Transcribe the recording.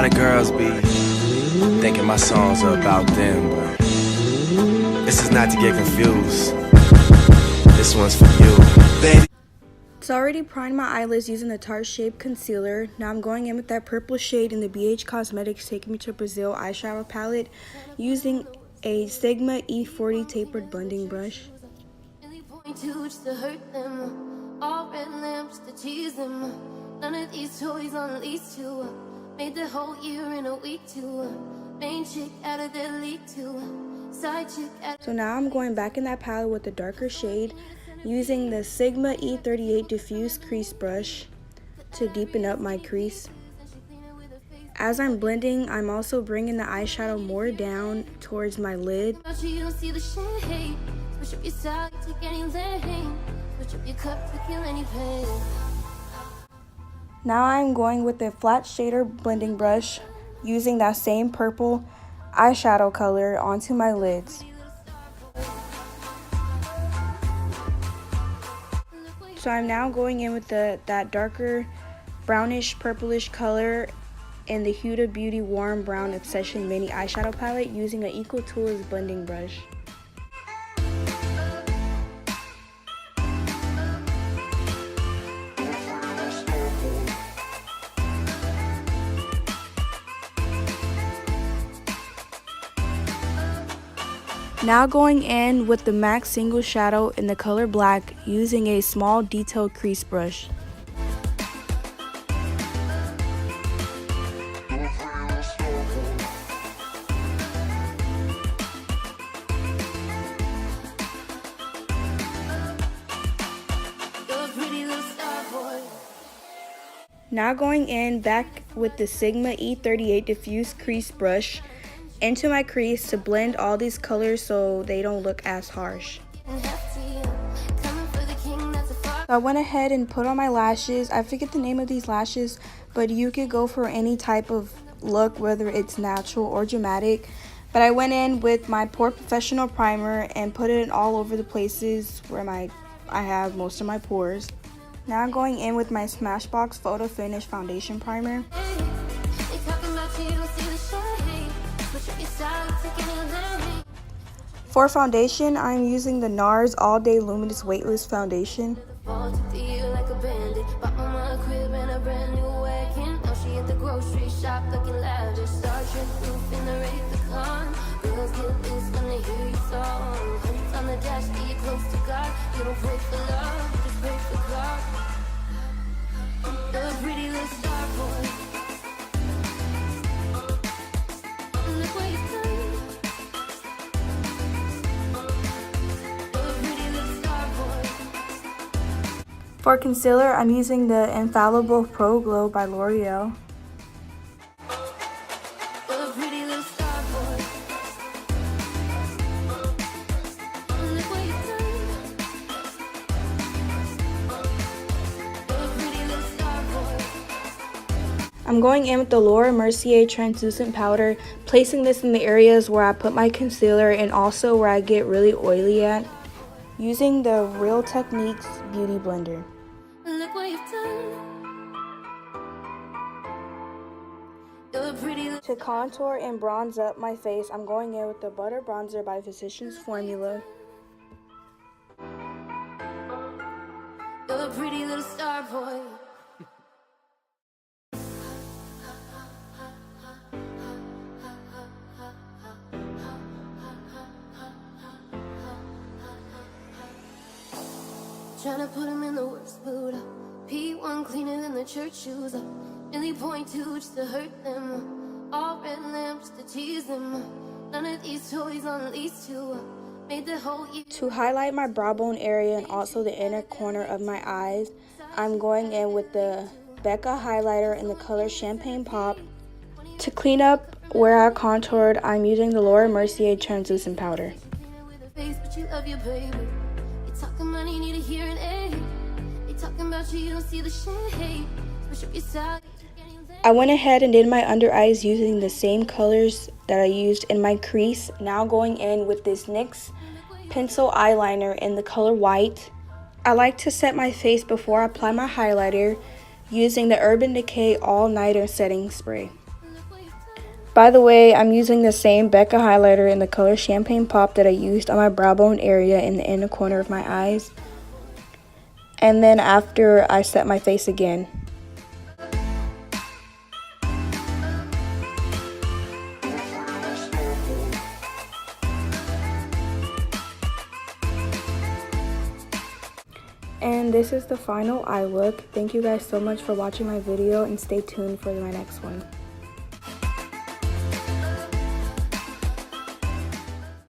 lot of girls be thinking my songs are about them, but this is not to get confused. This one's for you, baby. So I already primed my eyelids using the Tarte Shape Concealer. Now I'm going in with that purple shade in the BH Cosmetics Take Me to Brazil eyeshadow palette using a Sigma E40 tapered blending brush. All red lamps to tease them. None of these toys on lease to. Made the whole year in a week to. Main chick out of their league to. Side chick out. So now I'm going back in that palette with a darker shade using the Sigma E38 Diffuse Crease Brush to deepen up my crease. As I'm blending, I'm also bringing the eyeshadow more down towards my lid. Now I'm going with the flat shader blending brush using that same purple eyeshadow color onto my lids. So I'm now going in with that darker brownish purplish color in the Huda Beauty Warm Brown Obsession Mini Eyeshadow Palette using an Equal Tools blending brush. Now going in with the MAC Single Shadow in the color black using a small detailed crease brush. Now going in back with the Sigma E38 Diffuse Crease Brush into my crease to blend all these colors so they don't look as harsh. So I went ahead and put on my lashes. I forget the name of these lashes, but you could go for any type of look, whether it's natural or dramatic. But I went in with my Pore Professional primer and put it all over the places where I have most of my pores. Now I'm going in with my Smashbox Photo Finish Foundation Primer. For foundation, I'm using the NARS All Day Luminous Weightless Foundation. For concealer, I'm using the Infallible Pro Glow by L'Oreal. I'm going in with the Laura Mercier translucent powder, placing this in the areas where I put my concealer and also where I get really oily at, using the Real Techniques Beauty Blender. Look what you've done. You're pretty. To contour and bronze up my face, I'm going in with the Butter Bronzer by Physicians Formula. You're a pretty little star boy. Tryna put him in the worst mood. P1 cleaner than the church shoes. Really point to just to hurt them. All red lamps to tease them. None of these toys on lease to. Made the whole year. To highlight my brow bone area and also the inner corner of my eyes, I'm going in with the Becca highlighter in the color Champagne Pop. To clean up where I contoured, I'm using the Laura Mercier translucent powder. Talking money, need a hearing aid. They talking about you, you don't see the shade. I went ahead and did my under eyes using the same colors that I used in my crease. Now going in with this NYX pencil eyeliner in the color white. I like to set my face before I apply my highlighter using the Urban Decay All Nighter Setting Spray. By the way, I'm using the same Becca highlighter in the color Champagne Pop that I used on my brow bone area in the inner corner of my eyes. And then after, I set my face again. And this is the final eye look. Thank you guys so much for watching my video, and stay tuned for my next one.